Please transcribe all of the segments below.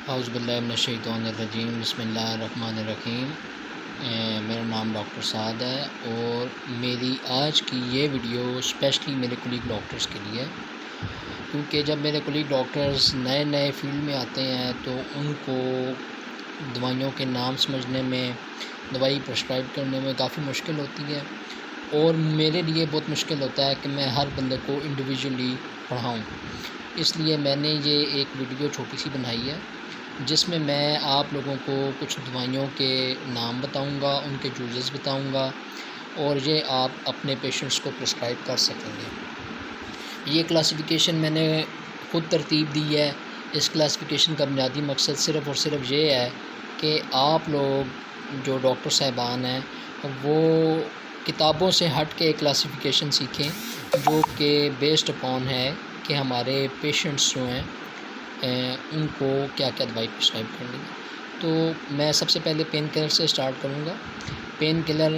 औज़ुबिल्लाहि मिनश्शैतानिर्रजीम बिस्मिल्लाहिर्रहमानिर्रहीम। मेरा नाम डॉक्टर साद है और मेरी आज की ये वीडियो स्पेशली मेरे कुलीग डॉक्टर्स के लिए है, क्योंकि जब मेरे कुलीग डॉक्टर्स नए नए फील्ड में आते हैं तो उनको दवाइयों के नाम समझने में, दवाई प्रिस्क्राइब करने में काफ़ी मुश्किल होती है और मेरे लिए बहुत मुश्किल होता है कि मैं हर बंदे को इंडिविजुअली पढ़ाऊँ। इसलिए मैंने ये एक वीडियो छोटी सी बनाई है जिसमें मैं आप लोगों को कुछ दवाइयों के नाम बताऊंगा, उनके यूजेस बताऊंगा और ये आप अपने पेशेंट्स को प्रिस्क्राइब कर सकेंगे। ये क्लासिफ़िकेशन मैंने ख़ुद तरतीब दी है। इस क्लासिफ़िकेशन का बुनियादी मकसद सिर्फ़ और सिर्फ ये है कि आप लोग जो डॉक्टर साहिबान हैं वो किताबों से हट के क्लासिफ़िकेशन सीखें जो कि बेस्ड अपॉन है कि हमारे पेशेंट्स जो हैं उनको क्या क्या दवाई प्रिस्क्राइब करनी है। तो मैं सबसे पहले पेन किलर से स्टार्ट करूँगा। पेन किलर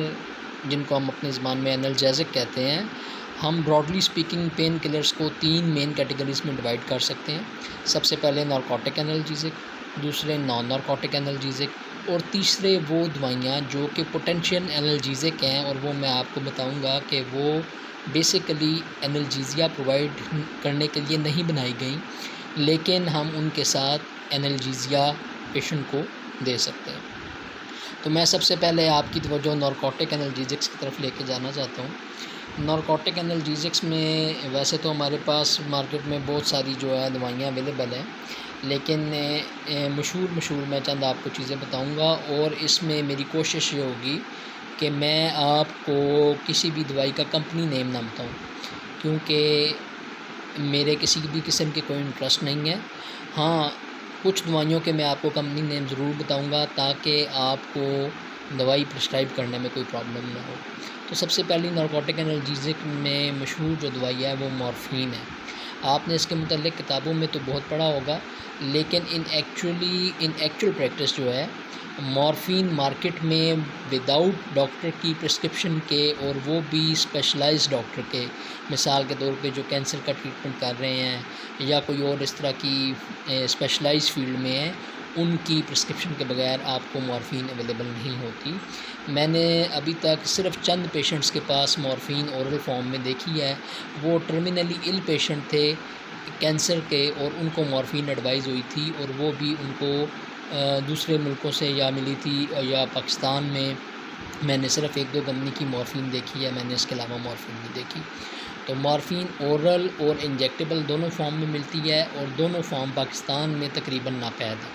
जिनको हम अपनी ज़बान में एनाल्जेसिक कहते हैं, हम ब्रॉडली स्पीकिंग पेन किलर्स को 3 मेन कैटेगरीज़ में डिवाइड कर सकते हैं। सबसे पहले नारकोटिक एनाल्जेसिक, दूसरे नॉन नारकोटिक एनाल्जेसिक और तीसरे वो दवाइयाँ जो कि पोटेंशियल एनाल्जेसिक हैं और वो मैं आपको बताऊँगा कि वो बेसिकली एनाल्जेसिया प्रोवाइड करने के लिए नहीं बनाई गई, लेकिन हम उनके साथ एनाल्जेसिया पेशेंट को दे सकते हैं। तो मैं सबसे पहले आपकी तवज्जो नारकोटिक एनाल्जेसिक्स की तरफ लेके जाना चाहता हूँ। नारकोटिक एनाल्जेसिक्स में वैसे तो हमारे पास मार्केट में बहुत सारी जो है दवाइयाँ अवेलेबल हैं, लेकिन मशहूर मैं चंद आपको चीज़ें बताऊँगा और इसमें मेरी कोशिश ये होगी कि मैं आपको किसी भी दवाई का कंपनी नेम ना बताऊँ, क्योंकि मेरे किसी भी किस्म के कोई इंटरेस्ट नहीं है। हाँ, कुछ दवाइयों के मैं आपको कंपनी नेम ज़रूर बताऊंगा ताकि आपको दवाई प्रिस्क्राइब करने में कोई प्रॉब्लम ना हो। तो सबसे पहली नारकोटिक एनाल्जेसिक में मशहूर जो दवाई है वो मॉर्फिन है। आपने इसके मुतालिक किताबों में तो बहुत पढ़ा होगा, लेकिन इन एक्चुअल प्रैक्टिस जो है मॉर्फिन मार्केट में विदाउट डॉक्टर की प्रिस्क्रिप्शन के और वो भी स्पेशलाइज्ड डॉक्टर के, मिसाल के तौर पे जो कैंसर का ट्रीटमेंट कर रहे हैं या कोई और इस तरह की स्पेशलाइज्ड फील्ड में है, उनकी प्रिस्क्रिप्शन के बगैर आपको मॉर्फिन अवेलेबल नहीं होती। मैंने अभी तक सिर्फ चंद पेशेंट्स के पास मॉर्फिन ओरल फॉर्म में देखी है। वो टर्मिनली इल पेशेंट थे कैंसर के और उनको मॉर्फिन एडवाइज़ हुई थी और वो भी उनको दूसरे मुल्कों से या मिली थी या पाकिस्तान में मैंने सिर्फ़ 1-2 कंपनी की मॉर्फिन देखी है, मैंने इसके अलावा मॉर्फिन नहीं देखी। तो मॉर्फिन ओरल और इंजेक्टेबल दोनों फॉर्म में मिलती है और दोनों फॉर्म पाकिस्तान में तकरीबन नापैद है।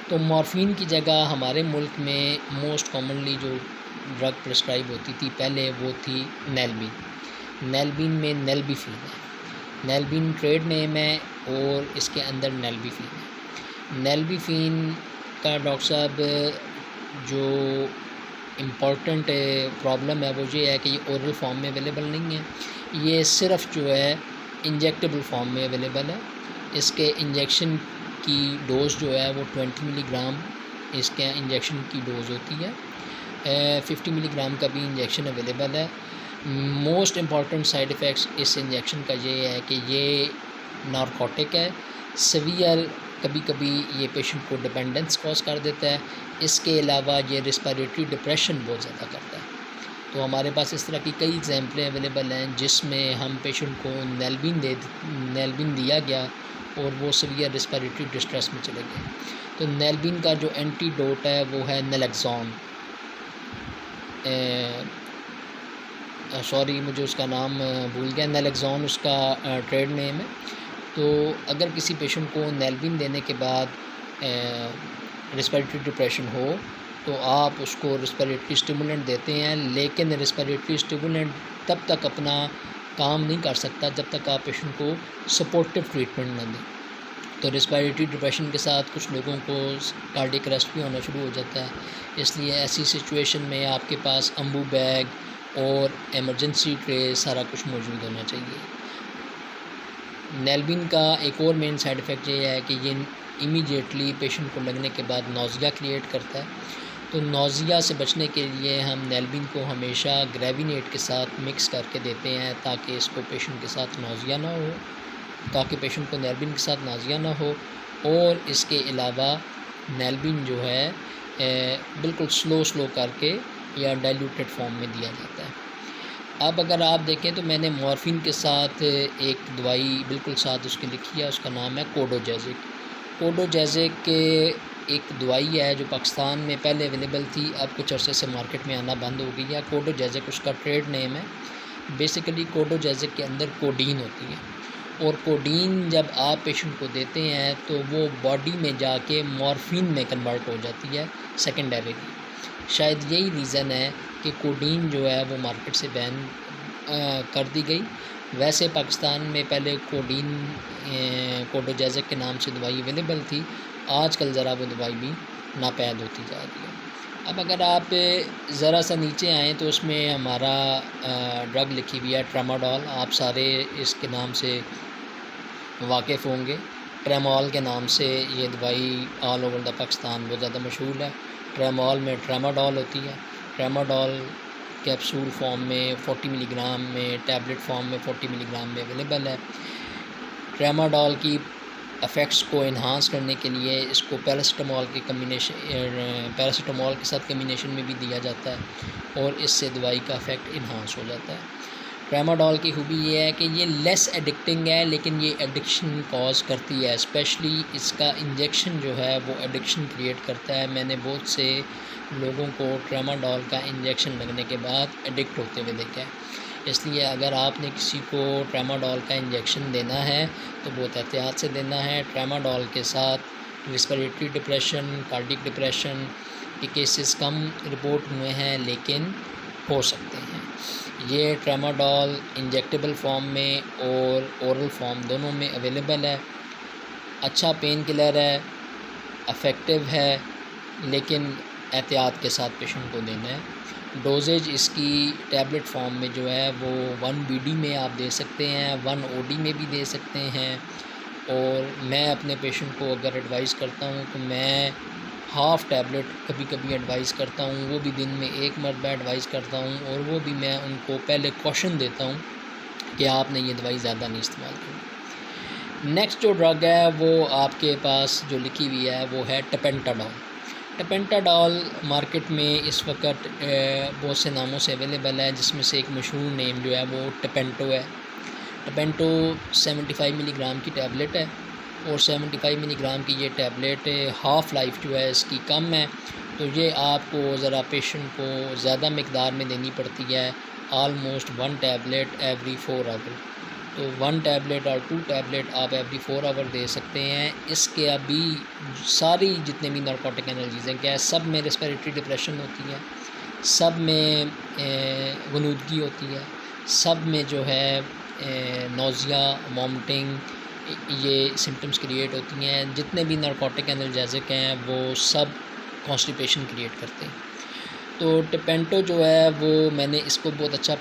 तो मॉर्फिन की जगह हमारे मुल्क में मोस्ट कॉमनली जो ड्रग प्रिस्क्राइब होती थी पहले वो थी नेल्बिन। नेल्बिन में नेल्बिफिन है। नेल्बिन ट्रेड नेम है और इसके अंदर नेल्बिफिन है। नेल्बिफिन का डॉक्टर साहब जो इम्पॉर्टेंट प्रॉब्लम है वो ये है कि ये ओरल फॉर्म में अवेलेबल नहीं है, ये सिर्फ़ जो है इंजेक्टेबल फॉर्म में अवेलेबल है। इसके इंजेक्शन की डोज़ जो है वो 20 मिलीग्राम इसके इंजेक्शन की डोज़ होती है। 50 मिलीग्राम का भी इंजेक्शन अवेलेबल है। मोस्ट इम्पॉर्टेंट साइड इफ़ेक्ट्स इस इंजेक्शन का ये है कि ये नारकोटिक है, सीवियर कभी कभी ये पेशेंट को डिपेंडेंस कॉज कर देता है। इसके अलावा ये रिस्पिरेटरी डिप्रेशन बहुत ज़्यादा करता है। तो हमारे पास इस तरह की कई एग्जाम्पलें अवेलेबल हैं जिसमें हम पेशेंट को नेल्बिन दिया गया और वो सीवियर रिस्पिरेटरी डिस्ट्रेस में चले गए। तो नेल्बिन का जो एंटीडोट है वो है नैलक्सोन। सॉरी मुझे उसका नाम भूल गया, नैलक्सोन उसका ट्रेड नेम है। तो अगर किसी पेशेंट को नेल्बिन देने के बाद रिस्पिरेटरी डिप्रेशन हो तो आप उसको रिस्पिरेटरी स्टिमुलेंट देते हैं, लेकिन रिस्पिरेटरी स्टिमुलेंट तब तक अपना काम नहीं कर सकता जब तक आप पेशेंट को सपोर्टिव ट्रीटमेंट न दें। तो रिस्पिरेटरी डिप्रेशन के साथ कुछ लोगों को कार्डियक अरेस्ट भी होना शुरू हो जाता है। इसलिए ऐसी सिचुएशन में आपके पास अम्बू बैग और एमरजेंसी ट्रे सारा कुछ मौजूद होना चाहिए। नेल्बिन का एक और मेन साइड इफ़ेक्ट ये है कि ये इमीडिएटली पेशेंट को लगने के बाद नौज़िया क्रिएट करता है। तो नौज़िया से बचने के लिए हम नेल्बिन को हमेशा ग्रेविनेट के साथ मिक्स करके देते हैं ताकि इसको पेशेंट के साथ नौज़िया ना हो। ताकि पेशेंट को नेलबिन के साथ नाज़िया ना हो। और इसके अलावा नेलबिन जो है बिल्कुल स्लो करके या डाइल्यूटेड फॉर्म में दिया जाता है। अब अगर आप देखें तो मैंने मॉर्फिन के साथ एक दवाई बिल्कुल साथ उसकी लिखी है, उसका नाम है कोडोजेज़िक। कोडोजेज़िक एक दवाई है जो पाकिस्तान में पहले अवेलेबल थी, अब कुछ अरसे से मार्केट में आना बंद हो गई है। कोडोजेज़िक उसका ट्रेड नेम है। बेसिकली कोडोजेज़िक के अंदर कोडीन होती है, और कोडीन जब आप पेशेंट को देते हैं तो वो बॉडी में जाके मॉर्फिन में कन्वर्ट हो जाती है सेकेंडरीली। शायद यही रीज़न है कि कोडीन जो है वो मार्केट से बैन कर दी गई। वैसे पाकिस्तान में पहले कोडीन कोडोजेज़िक के नाम से दवाई अवेलेबल थी, आजकल ज़रा वो दवाई भी नापैद होती जा रही है। अब अगर आप ज़रा सा नीचे आएँ तो उसमें हमारा ड्रग लिखी हुई है ट्रामाडोल। आप सारे इसके नाम से वाकिफ़ होंगे। ट्रेमोल के नाम से ये दवाई ऑल ओवर द पाकिस्तान बहुत ज़्यादा मशहूर है। ट्रेमोल में ट्रामाडोल होती है। ट्रामाडोल कैप्सूल फॉर्म में 40 मिलीग्राम में, टैबलेट फॉर्म में 40 मिलीग्राम में अवेलेबल है। ट्रामाडोल की इफ़ेक्ट्स को इन्हांस करने के लिए इसको पैरासिटामोल के साथ कम्बिनेशन में भी दिया जाता है, और इससे दवाई का इफ़ेक्ट इन्हांस हो जाता है। ट्रामाडोल की खूबी ये है कि ये लेस एडिक्टिंग है, लेकिन ये एडिक्शन कॉज करती है। स्पेशली इसका इंजेक्शन जो है वो एडिक्शन क्रिएट करता है। मैंने बहुत से लोगों को ट्रामाडोल का इंजेक्शन लगने के बाद एडिक्ट होते हुए देखा है। इसलिए अगर आपने किसी को ट्रामाडोल का इंजेक्शन देना है तो बहुत एहतियात से देना है। ट्रामाडोल के साथ रेस्पिरेटरी डिप्रेशन, कार्डिक डिप्रेशन के केसेस कम रिपोर्ट हुए हैं, लेकिन हो सकते हैं। ये ट्रामाडोल इंजेक्टेबल फॉर्म में और ओरल फॉर्म दोनों में अवेलेबल है। अच्छा पेन किलर है, अफेक्टिव है, लेकिन एहतियात के साथ पेशेंट को देना है। डोजेज इसकी टैबलेट फॉर्म में जो है वो 1 BD में आप दे सकते हैं, 1 OD में भी दे सकते हैं। और मैं अपने पेशेंट को अगर एडवाइस करता हूँ तो मैं हाफ़ टैबलेट कभी कभी एडवाइस करता हूँ, वो भी दिन में 1 मरतबा एडवाइस करता हूँ, और वो भी मैं उनको पहले कॉशन देता हूँ कि आपने ये दवाई ज़्यादा नहीं इस्तेमाल करनी। नेक्स्ट जो ड्रग है वो आपके पास जो लिखी हुई है वो है टपेंटाडोल। टपेंटाडोल मार्केट में इस वक्त बहुत से नामों से अवेलेबल है, जिसमें से एक मशहूर नेम जो है वो टपेंटो है। टपेंटो 75 मिलीग्राम की टैबलेट है, और 75 मिलीग्राम की ये टैबलेट हाफ़ लाइफ जो है इसकी कम है, तो ये आपको ज़रा पेशेंट को ज़्यादा मकदार में देनी पड़ती है, आलमोस्ट 1 टैबलेट एवरी 4 आवर। तो 1 टैबलेट और 2 टैबलेट आप एवरी 4 आवर दे सकते हैं। इसके अभी सारी जितने भी नारकोटिक एनाल्जेसिक हैं सब में रेस्पिरेटरी डिप्रेशन होती है, सब में गनुदगी होती है, सब में जो है नोज़िया, वॉमिटिंग, ये सिम्टम्स क्रिएट होती हैं। जितने भी नारकोटिक एनाल्जेसिक हैं वो सब कॉन्स्टिपेशन क्रिएट करते हैं। तो टपेंटो जो है वो मैंने इसको बहुत अच्छा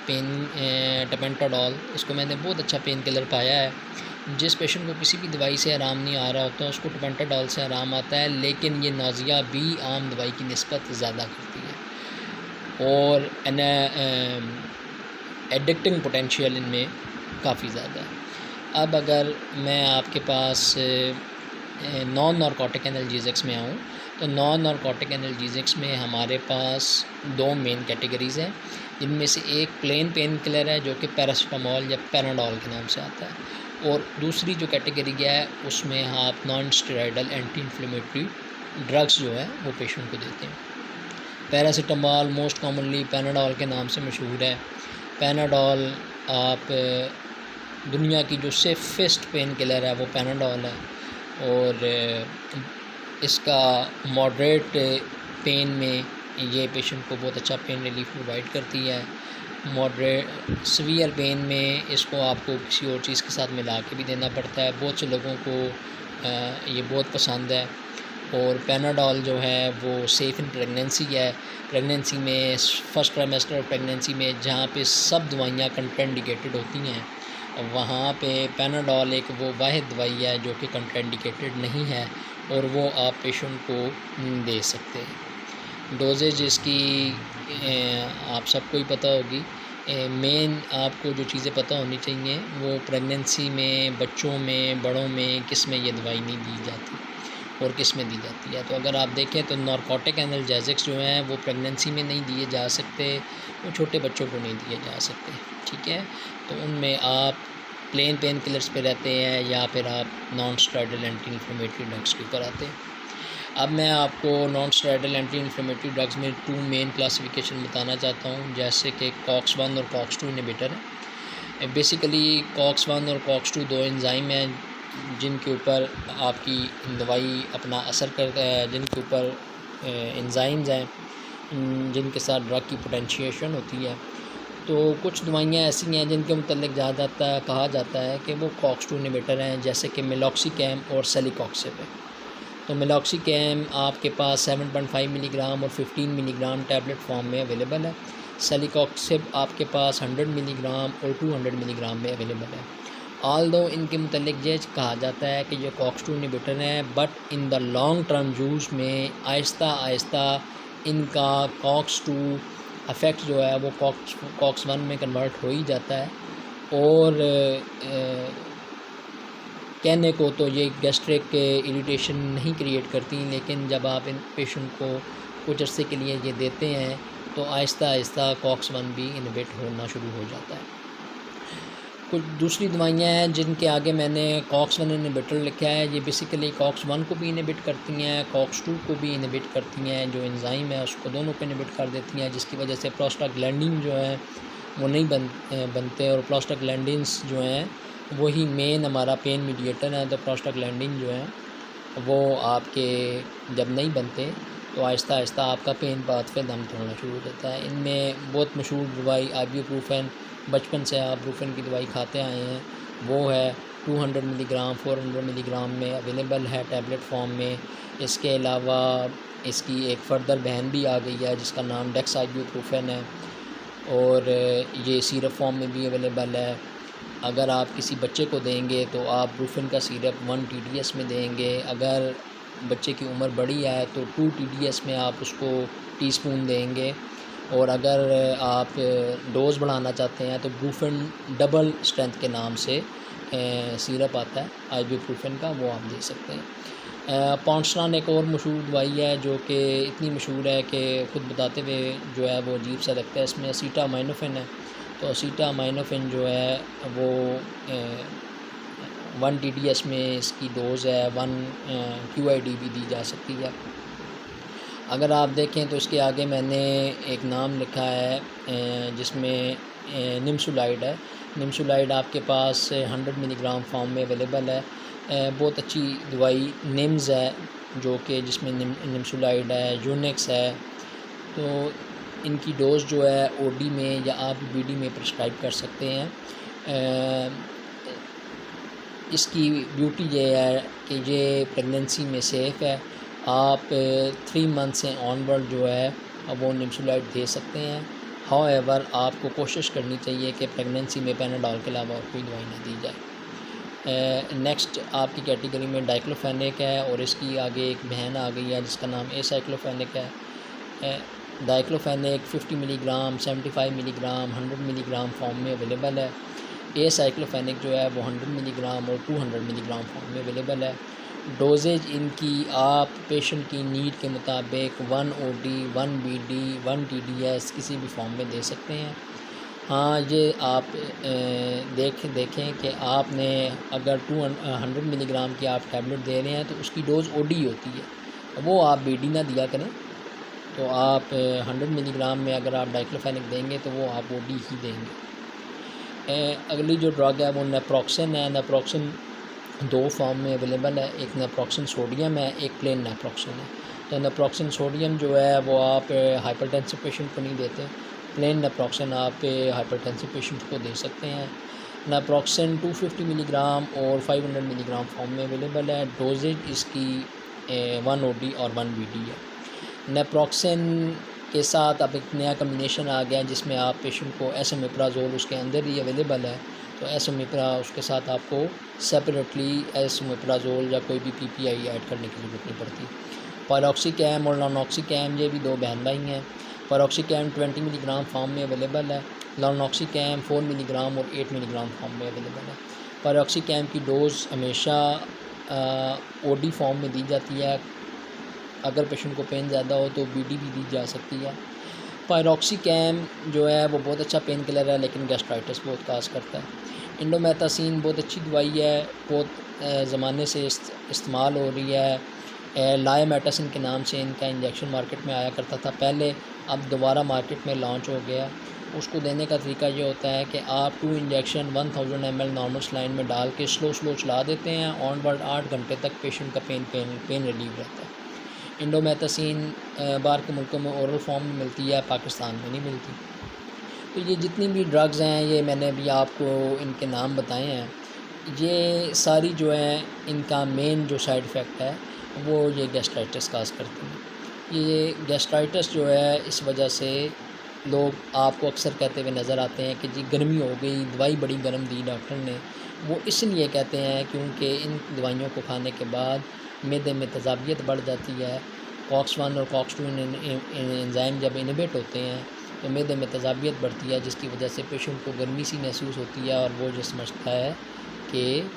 टपेंटाडोल इसको मैंने बहुत अच्छा पेन किलर पाया है। जिस पेशेंट को किसी भी दवाई से आराम नहीं आ रहा होता उसको टपेंटाडोल से आराम आता है, लेकिन ये नाज़िया भी आम दवाई की निस्बत ज़्यादा करती है, और एडिक्टिंग पोटेंशियल इनमें काफ़ी ज़्यादा है। अब अगर मैं आपके पास नॉन नारकोटिक एनाल्जेसिक्स में आऊँ तो नॉन नारकोटिक एनाल्जेसिक्स में हमारे पास 2 मेन कैटेगरीज़ हैं, जिनमें से एक प्लेन पेन किलर है जो कि पैरासिटामोल या पैनाडोल के नाम से आता है, और दूसरी जो कैटेगरी है उसमें आप non steroidal anti inflammatory drugs जो है वो पेशेंट को देते हैं। पैरासिटामोल मोस्ट कॉमनली पैनाडोल के नाम से मशहूर है। पैनाडोल आप दुनिया की जो सेफेस्ट पेन किलर है वो पैनाडोल है, और इसका मॉडरेट पेन में ये पेशेंट को बहुत अच्छा पेन रिलीफ प्रोवाइड करती है। मॉडरेट सीवियर पेन में इसको आपको किसी और चीज़ के साथ मिला के भी देना पड़ता है। बहुत से लोगों को ये बहुत पसंद है। और पैनाडोल जो है वो सेफ़ इन प्रेगनेंसी है। प्रेगनेंसी में फ़र्स्ट ट्राइमेस्टर ऑफ प्रेगनेंसी में जहाँ पे सब दवाइयाँ कंट्राइंडिकेटेड होती हैं, वहाँ पे पैनाडोल एक वो वाहिद दवाई है जो कि कंट्राइंडिकेटेड नहीं है, और वो आप पेशेंट को दे सकते हैं। डोजेज इसकी आप सबको ही पता होगी मेन आपको जो चीज़ें पता होनी चाहिए वो प्रेगनेंसी में बच्चों में बड़ों में किस में ये दवाई नहीं दी जाती और किस में दी जाती है। तो अगर आप देखें तो नारकोटिक एनाल्जेसिक्स जो हैं वो प्रेगनेंसी में नहीं दिए जा सकते, वो छोटे बच्चों को नहीं दिए जा सकते, ठीक है। तो उनमें आप प्लेन पेन किलर्स पे रहते हैं या फिर आप non steroidal anti inflammatory drugs के ऊपर आते हैं। अब मैं आपको non steroidal anti inflammatory drugs में 2 मेन क्लासिफिकेशन बताना चाहता हूँ, जैसे कि COX-1 और COX-2 इनहिबिटर है। बेसिकली COX-1 और COX-2 दो एंजाइम हैं जिनके ऊपर आपकी दवाई अपना असर करता है, जिनके ऊपर एंजाइम्स हैं जिनके साथ ड्रग की पोटेंशिएशन होती है। तो कुछ दवाइयाँ ऐसी हैं जिनके मुतल्लिक कहा जाता है कि वो COX-2 इनहिबिटर हैं, जैसे कि मेलॉक्सिकैम और सेलिकॉक्सिब है। तो मेलॉक्सिकैम आपके पास 7.5 मिलीग्राम और 15 मिलीग्राम टैबलेट फॉर्म में अवेलेबल है। सेलिकॉक्सिब आपके पास 100 मिलीग्राम और 200 मिलीग्राम में अवेलेबल है। ऑल्दो इनके मुतल्लिक ये कहा जाता है कि ये COX-2 इनहिबिटर हैं, but in the long term use में आहिस्ता आहिस्ता इनका COX-2 अफेक्ट जो है वो COX-1 में कन्वर्ट हो ही जाता है। और कहने को तो ये गैस्ट्रिक इरिटेशन नहीं क्रिएट करती, लेकिन जब आप इन पेशेंट को कुछ अर्से के लिए ये देते हैं तो आहिस्ता आहिस्ता COX-1 भी इनहिबिट होना शुरू हो जाता है। कुछ दूसरी दवाइयाँ हैं जिनके आगे मैंने COX-1 इनहिबिटर लिखा है। ये बेसिकली COX-1 को भी इनहिबिट करती हैं, COX-2 को भी इनहिबिट करती हैं, जो एंजाइम है उसको दोनों को इनहिबिट कर देती हैं, जिसकी वजह से प्रोस्टाग्लैंडिन जो है वो नहीं बनते। और प्रोस्टाग्लैंडिन्स जो हैं वही मेन हमारा पेन मीडिएटर है। तो प्रोस्टाग्लैंडिन जो है वो आपके जब नहीं बनते तो आहिस्ता आहिस्ता आपका पेन पाथवे दम तोड़ना शुरू हो जाता है। इनमें बहुत मशहूर दवाई आइबुप्रोफेन, बचपन से आप ब्रूफेन की दवाई खाते आए हैं, वो है 200 मिलीग्राम 400 मिलीग्राम में अवेलेबल है टैबलेट फॉर्म में। इसके अलावा इसकी एक फ़र्दर बहन भी आ गई है जिसका नाम डेक्साइबुप्रोफेन है, और ये सिरप फॉर्म में भी अवेलेबल है। अगर आप किसी बच्चे को देंगे तो आप ब्रूफेन का सिरप 1 TDS में देंगे। अगर बच्चे की उम्र बड़ी है तो 2 TDS में आप उसको टीस्पून देंगे। और अगर आप डोज़ बढ़ाना चाहते हैं तो ब्रूफेन डबल स्ट्रेंथ के नाम से सिरप आता है आइबुप्रोफेन का, वो आप दे सकते हैं। पॉन्सनान एक और मशहूर दवाई है जो कि इतनी मशहूर है कि ख़ुद बताते हुए जो है वो अजीब सा लगता है। इसमें असीटामाइनोफेन है, तो असीटामाइनोफेन जो है वो 1 TDS में इसकी डोज़ है, 1 QID भी दी जा सकती है। अगर आप देखें तो इसके आगे मैंने एक नाम लिखा है जिसमें निम्सुलाइड है। निम्सुलाइड आपके पास 100 मिलीग्राम फॉर्म में अवेलेबल है। बहुत अच्छी दवाई निम्स है जो कि जिसमें निम्सुलाइड है, यूनिक्स है। तो इनकी डोज़ जो है OD में या आप BD में प्रिस्क्राइब कर सकते हैं। इसकी ब्यूटी ये है कि ये प्रेगनेंसी में सेफ़ है। आप 3 मंथ से ऑनवर्ड जो है वो निम्सुलाइड दे सकते हैं। हाउएवर आपको कोशिश करनी चाहिए कि प्रेगनेंसी में पैनाडोल के अलावा और कोई दवाई ना दी जाए। नेक्स्ट आपकी कैटेगरी में डाइक्लोफेनेक है, और इसकी आगे एक बहन आ गई है जिसका नाम एसाइक्लोफेनेक है। Diclofenac 50 milligram, 75 milligram, 100 milligram form में अवेलेबल है। एसाइक्लोफेनेक जो है वो 100 मिलीग्राम और 200 मिलीग्राम फॉर्म में अवेलेबल है। डोजेज इनकी आप पेशेंट की नीड के मुताबिक 1 OD, 1 BD, 1 TDS किसी भी फॉर्म में दे सकते हैं। हाँ, ये आप देखें कि आपने अगर 100 मिलीग्राम की आप टैबलेट दे रहे हैं तो उसकी डोज़ OD होती है, वो आप BD ना दिया करें। तो आप 100 मिलीग्राम में अगर आप डाइक्लोफेनेक देंगे तो वो आप OD ही देंगे। अगली जो ड्रग है वो नेप्रोक्सन है। नेप्रोक्सन 2 फॉर्म में अवेलेबल है, एक नेप्रोक्सन सोडियम है, एक प्लेन नेप्रोक्सन है। तो नेप्रोक्सन सोडियम जो है वो आप हाइपरटेंसिव पेशेंट को नहीं देते, प्लेन नेप्रोक्सन आप हाइपरटेंसिव पेशेंट को दे सकते हैं। नेप्रोक्सन 250 मिलीग्राम और 500 मिलीग्राम फॉर्म में अवेलेबल है। डोजेज इसकी 1 OD और 1 BD है। नेप्रोक्सन के साथ अब एक नया कम्बिनेशन आ गया जिसमें आप पेशेंट को एसोमेप्राजोल उसके अंदर ही अवेलेबल है, तो एसोमेप्रा उसके साथ आपको सेपरेटली एसोमेप्राजोल या कोई भी PPI ऐड करने की ज़रूरत नहीं पड़ती। पायरोक्सिकैम और नॉनॉक्सिकैम ये भी 2 बहन भाई हैं। पैरोक्सिकैम 20 मिलीग्राम फॉर्म में अवेलेबल है। लॉनॉक्सिकैम 4 मिलीग्राम और 8 मिलीग्राम फॉर्म में अवेलेबल है। पैरोक्सिकैम की डोज़ हमेशा ओडी फॉर्म में दी जाती है। अगर पेशेंट को पेन ज़्यादा हो तो बीडी भी दी जा सकती है। पैरोक्सिकैम जो है वो बहुत अच्छा पेन किलर है, लेकिन गैस्ट्राइटिस बहुत काज करता है। इंडोमेथासिन बहुत अच्छी दवाई है, बहुत ज़माने से इस्तेमाल हो रही है। लायोमेटासिन के नाम से इनका इंजेक्शन मार्केट में आया करता था पहले, अब दोबारा मार्केट में लॉन्च हो गया। उसको देने का तरीका ये होता है कि आप 2 इंजेक्शन 1000 ml नॉर्मल सलाइन में डाल के स्लो चला देते हैं। ऑनवर्ड 8 घंटे तक पेशेंट का पेन रिलीव रहता है। इंडोमेथासिन बाहर के मुल्कों में ओरल फॉर्म में मिलती है, पाकिस्तान में नहीं मिलती। तो ये जितनी भी ड्रग्स हैं, ये मैंने अभी आपको इनके नाम बताए हैं, ये सारी जो है इनका मेन जो साइड इफ़ेक्ट है वो ये गैस्ट्राइटिस काज करती है। ये गैस्ट्राइटिस जो है इस वजह से लोग आपको अक्सर कहते हुए नज़र आते हैं कि जी गर्मी हो गई, दवाई बड़ी गर्म दी डॉक्टर ने। वो इसलिए कहते हैं क्योंकि इन दवाइयों को खाने के बाद मैदे में तेज़ाबियत बढ़ जाती है। COX-1 और COX-2 एंजाइम जब इनहिबिट होते हैं तो मैदे में तेज़ाबियत बढ़ती है, जिसकी वजह से पेशेंट को गर्मी सी महसूस होती है और वो जो समझता है कि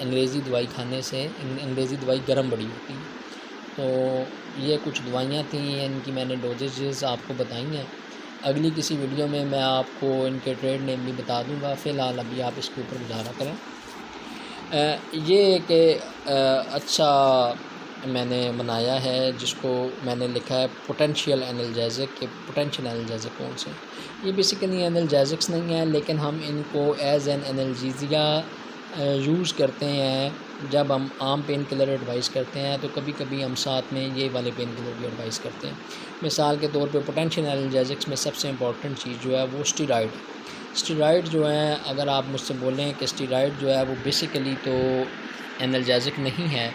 अंग्रेज़ी दवाई खाने से अंग्रेज़ी दवाई गर्म बड़ी होती है। तो ये कुछ दवाइयाँ थी, इनकी मैंने डोजेज़ आपको बताई हैं। अगली किसी वीडियो में मैं आपको इनके ट्रेड नेम भी बता दूंगा। फ़िलहाल अभी आप इसके ऊपर गुजारा करें। ये एक अच्छा मैंने बनाया है जिसको मैंने लिखा है पोटेंशियल एनाल्जेसिक के पोटेंशियल एनाल्जेसिक कौन से। ये बेसिकली एनाल्जेसिक्स नहीं है, लेकिन हम इनको एज एन एनाल्जेसिया यूज़ करते हैं। जब हम आम पेन किलर एडवाइस करते हैं तो कभी कभी हम साथ में ये वाले पेन किलर भी एडवाइस करते हैं। मिसाल के तौर पे पोटेंशियल एनाल्जेसिक्स में सबसे इम्पॉर्टेंट चीज़ जो है वो स्टीरॉइड। स्टीरॉइड जो है, अगर आप मुझसे बोलें कि स्टीरॉइड जो है वो बेसिकली तो एनाल्जेसिक नहीं है,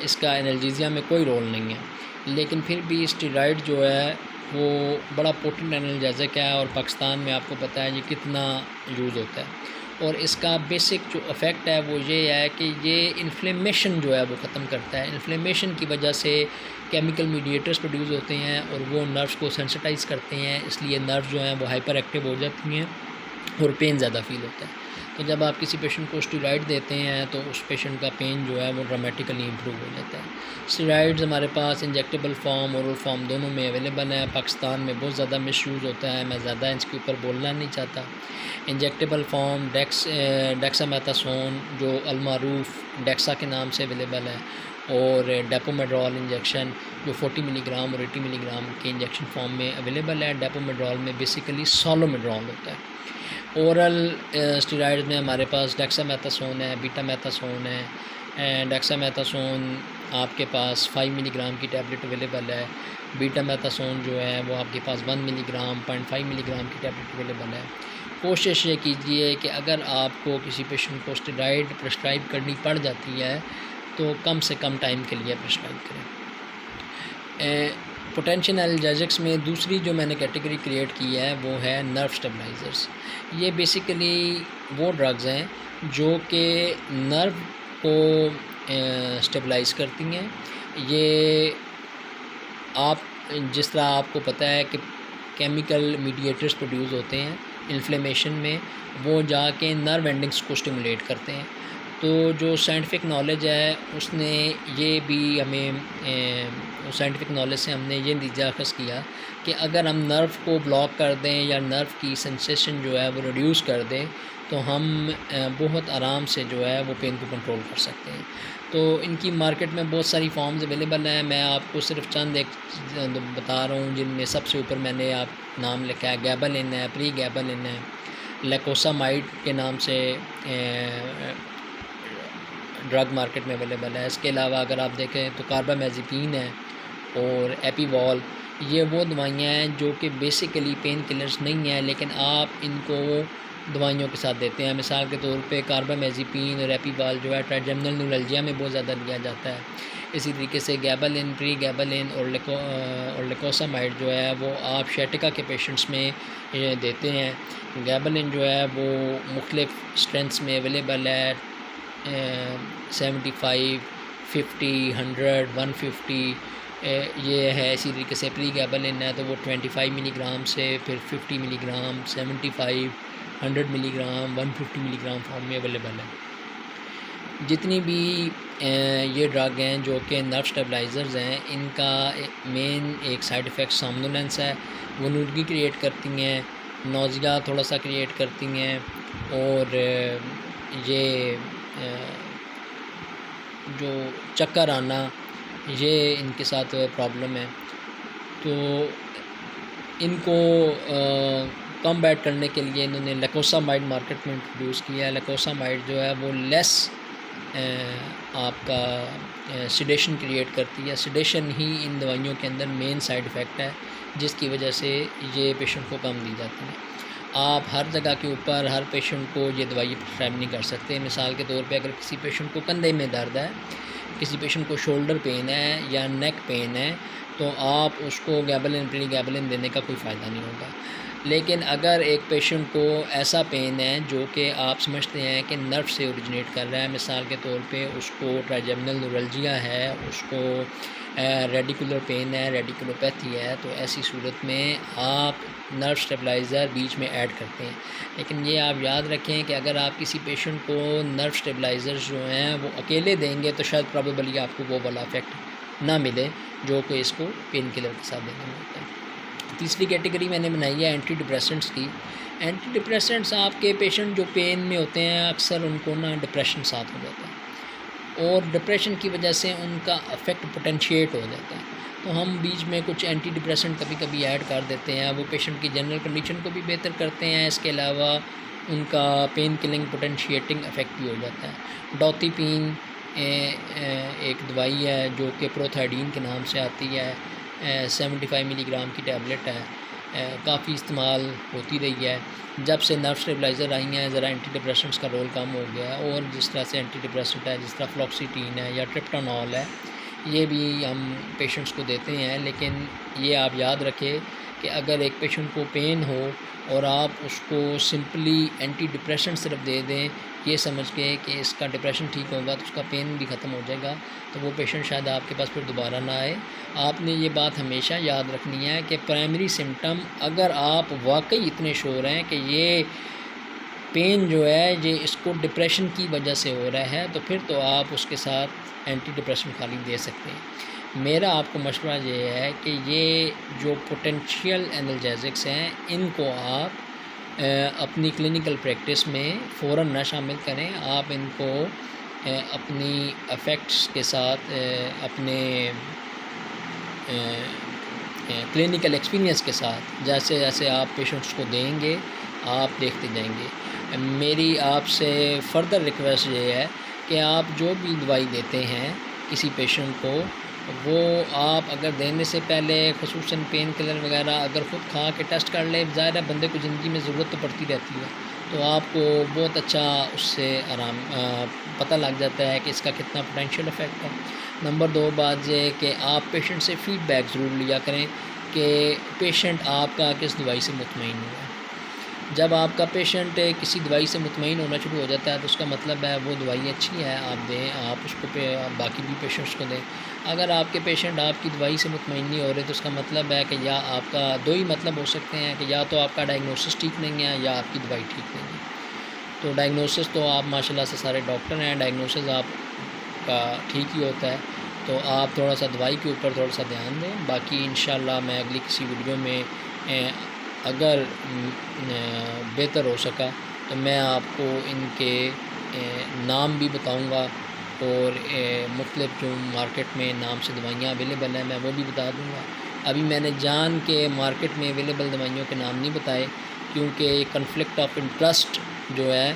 इसका एनाल्जेसिया में कोई रोल नहीं है, लेकिन फिर भी स्टीरॉइड जो है वो बड़ा पोटेंट एनाल्जेसिक है और पाकिस्तान में आपको पता है ये कितना यूज़ होता है। और इसका बेसिक जो इफ़ेक्ट है वो ये है कि ये इन्फ्लेमेशन जो है वो ख़त्म करता है। इन्फ्लेमेशन की वजह से केमिकल मीडिएटर्स प्रोड्यूस होते हैं और वो नर्व्स को सेंसिटाइज़ करते हैं, इसलिए नर्व्स जो हैं वो हाइपर एक्टिव हो जाती हैं और पेन ज़्यादा फील होता है। तो जब आप किसी पेशेंट को स्टीरॉइड देते हैं तो उस पेशेंट का पेन जो है वो ड्रामेटिकली इम्प्रूव हो जाता है। स्टीरॉइड्स हमारे पास इंजेक्टेबल फॉर्म, ओरल फॉर्म दोनों में अवेलेबल है। पाकिस्तान में बहुत ज़्यादा मिसयूज़ होता है, मैं ज़्यादा इसके ऊपर बोलना नहीं चाहता। इंजेक्टेबल फॉर्म डेक्सामेथासोन जो अलमारूफ डेक्सा के नाम से अवेलेबल है, और डेपोमेड्रॉल इंजेक्शन जो 40 मिलीग्राम और 80 मिलीग्राम के इंजेक्शन फॉर्म में अवेलेबल है। डेपोमेड्रॉल में बेसिकली सोलोमेड्रॉल होता है। ओरल स्टीरॉइड में हमारे पास डेक्सामेथासोन है, बीटामेथासोन है। डेक्सामेथासोन आपके पास 5 मिलीग्राम की टैबलेट अवेलेबल है। बीटामेथासोन जो है वो आपके पास 1 मिलीग्राम 0.5 मिलीग्राम की टैबलेट अवेलेबल है। कोशिश ये कीजिए कि अगर आपको किसी पेशेंट को स्टीरॉइड प्रिस्क्राइब करनी पड़ जाती है तो कम से कम टाइम के लिए प्रिस्क्राइब करें। पोटेंशियल एनाल्जेसिक्स में दूसरी जो मैंने कैटेगरी क्रिएट की है वो है नर्व स्टेबलाइज़र्स। ये बेसिकली वो ड्रग्स हैं जो कि नर्व को स्टेबलाइज़ करती हैं। ये आप जिस तरह आपको पता है कि केमिकल मीडिएटर्स प्रोड्यूस होते हैं इन्फ्लेमेशन में, वो जाके नर्व एंडिंग्स को स्टिमुलेट करते हैं। तो जो साइंटिफिक नॉलेज है उसने ये भी हमें साइंटिफिक नॉलेज से हमने ये नतीजा अखज़ किया कि अगर हम नर्व को ब्लॉक कर दें या नर्व की सेंसेशन जो है वो रिड्यूस कर दें तो हम बहुत आराम से जो है वो पेन को कंट्रोल कर सकते हैं। तो इनकी मार्केट में बहुत सारी फॉर्म्स अवेलेबल हैं। मैं आपको सिर्फ चंद एक बता रहा हूँ जिनमें सबसे ऊपर मैंने आप नाम लिखा है। गैबालिन है, प्री गैबालिन है, लेकोसामाइड के नाम से ड्रग मार्केट में अवेलेबल है। इसके अलावा अगर आप देखें तो कार्बामेज़ेपिन है और एपीवॉल। ये वो दवाइयाँ हैं जो कि बेसिकली पेन किलर्स नहीं हैं, लेकिन आप इनको दवाइयों के साथ देते हैं। मिसाल के तौर पे कार्बामेज़ेपिन और एपीवॉल जो है ट्राइजेमिनल न्यूरल्जिया में बहुत ज़्यादा लिया जाता है। इसी तरीके से गैबालिन, प्री गैबालिन और लेकोसामाइड जो है वो आप शैटिका के पेशेंट्स में देते हैं। गैबालिन जो है वो मुख्तलिफ़ स्ट्रेंथ्स में अवेलेबल है, 75, 50, 100, 150 ये है। इसी तरीके से प्रीगैबलिन है तो वो 25 मिलीग्राम से फिर 50 मिलीग्राम, 75, 100 मिलीग्राम, 150 मिलीग्राम फॉर्म में अवेलेबल है। जितनी भी ये ड्रग हैं जो कि नर्व स्टेबलाइज़र्स हैं, इनका मेन एक साइड इफ़ेक्ट सोमनोलेंस है। वो नुदगी क्रिएट करती हैं, नौज़िया थोड़ा सा क्रिएट करती हैं, और ये जो चक्कर आना, ये इनके साथ प्रॉब्लम है। तो इनको कम्बैट करने के लिए इन्होंने लेकोसामाइड मार्केट में इंट्रोड्यूस किया है। लेकोसामाइड जो है वो लेस आपका सिडेशन क्रिएट करती है। सिडेशन ही इन दवाइयों के अंदर मेन साइड इफ़ेक्ट है, जिसकी वजह से ये पेशेंट को कम दी जाती है। आप हर जगह के ऊपर हर पेशेंट को ये दवाई प्रिस्क्राइब नहीं कर सकते। मिसाल के तौर पे अगर किसी पेशेंट को कंधे में दर्द है, किसी पेशेंट को शोल्डर पेन है या नेक पेन है, तो आप उसको गैबलिन प्रीगैबलिन देने का कोई फ़ायदा नहीं होगा। लेकिन अगर एक पेशेंट को ऐसा पेन है जो कि आप समझते हैं कि नर्व से ओरिजिनेट कर रहा है, मिसाल के तौर पे उसको ट्राइजेमिनल न्यूरल्जिया है, उसको रेडिकुलर पेन है, रेडिकुलोपैथी है, तो ऐसी सूरत में आप नर्व स्टेबलाइज़र बीच में ऐड करते हैं। लेकिन ये आप याद रखें कि अगर आप किसी पेशेंट को नर्व स्टेबलाइज़र्स जो हैं वो अकेले देंगे तो शायद प्रॉबेबली आपको वो वाला इफ़ेक्ट ना मिले जो कि इसको पेन किलर के साथ देने में होता है। तीसरी कैटेगरी मैंने बनाई है एंटी डिप्रेसेंट्स की। एंटी डिप्रेसेंट्स आपके पेशेंट जो पेन में होते हैं, अक्सर उनको ना डिप्रेशन साथ हो जाता है और डिप्रेशन की वजह से उनका अफेक्ट पोटेंशिएट हो जाता है। तो हम बीच में कुछ एंटी डिप्रेसेंट कभी कभी ऐड कर देते हैं। वो पेशेंट की जनरल कंडीशन को भी बेहतर करते हैं, इसके अलावा उनका पेन किलिंग पोटेंशिएटिंग इफेक्ट भी हो जाता है। डोथिपीन एक दवाई है जो कि प्रोथाइडीन के नाम से आती है, 75 मिलीग्राम की टैबलेट है, काफ़ी इस्तेमाल होती रही है। जब से नर्व स्टेबलाइज़र आई हैं ज़रा एंटी डिप्रेसेंट्स का रोल कम हो गया है। और जिस तरह से एंटी डिप्रेसेंट है, जिस तरह फ्लॉक्सीटीन है या ट्रिप्टानॉल है, ये भी हम पेशेंट्स को देते हैं। लेकिन ये आप याद रखें कि अगर एक पेशेंट को पेन हो और आप उसको सिंपली एंटी डिप्रेसेंट सिर्फ दे दें ये समझ के कि इसका डिप्रेशन ठीक होगा तो उसका पेन भी ख़त्म हो जाएगा, तो वो पेशेंट शायद आपके पास फिर दोबारा ना आए। आपने ये बात हमेशा याद रखनी है कि प्राइमरी सिम्टम अगर आप वाकई इतने श्योर हैं कि ये पेन जो है ये इसको डिप्रेशन की वजह से हो रहा है, तो फिर तो आप उसके साथ एंटी डिप्रेशन खाली दे सकते हैं। मेरा आपको मशवरा ये है कि ये जो पोटेंशियल एनाल्जेसिक्स हैं इनको आप अपनी क्लिनिकल प्रैक्टिस में फ़ौरन ना शामिल करें। आप इनको अपनी अफेक्ट्स के साथ अपने क्लिनिकल एक्सपीरियंस के साथ जैसे जैसे आप पेशेंट्स को देंगे आप देखते जाएंगे। मेरी आपसे फ़र्दर रिक्वेस्ट ये है कि आप जो भी दवाई देते हैं किसी पेशेंट को, वो आप अगर देने से पहले ख़ुसूसन पेन किलर वगैरह अगर ख़ुद खा के टेस्ट कर ले, ज़ाहिर है बंदे को ज़िंदगी में ज़रूरत तो पड़ती रहती है, तो आपको बहुत अच्छा उससे आराम पता लग जाता है कि इसका कितना पोटेंशियल इफ़ेक्ट है। नंबर 2 बात ये कि आप पेशेंट से फ़ीडबैक ज़रूर लिया करें कि पेशेंट आपका किस दवाई से मुतमईन हुआ है। जब आपका पेशेंट किसी दवाई से मुतमईन होना शुरू हो जाता है तो उसका मतलब है वो दवाई अच्छी है, आप दें, आप उसको बाकी भी पेशेंट्स को दें। अगर आपके पेशेंट आपकी दवाई से मुतमईन नहीं हो रहे तो उसका मतलब है कि या आपका 2 ही मतलब हो सकते हैं कि या तो आपका डायग्नोसिस ठीक नहीं है या आपकी दवाई ठीक नहीं है। तो डायग्नोसिस तो आप माशाल्लाह से सारे डॉक्टर हैं, डायग्नोसिस आपका ठीक ही होता है, तो आप थोड़ा सा दवाई के ऊपर थोड़ा सा ध्यान दें। बाकी इंशाल्लाह मैं अगली किसी वीडियो में अगर बेहतर हो सका तो मैं आपको इनके नाम भी बताऊंगा और मुख्तलिफ जो मार्केट में नाम से दवाइयाँ अवेलेबल हैं मैं वो भी बता दूंगा। अभी मैंने जान के मार्केट में अवेलेबल दवाइयों के नाम नहीं बताए क्योंकि कॉन्फ्लिक्ट ऑफ इंटरेस्ट जो है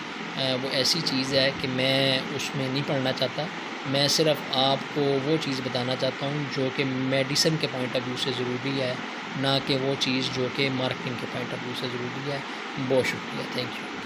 वो ऐसी चीज़ है कि मैं उसमें नहीं पढ़ना चाहता। मैं सिर्फ़ आपको वो चीज़ बताना चाहता हूँ जो कि मेडिसिन के पॉइंट ऑफ व्यू से ज़रूरी है, ना कि वो चीज़ जो कि मार्केटिंग के पॉइंट ऑफ व्यू से ज़रूरी है। बहुत शुक्रिया, थैंक यू।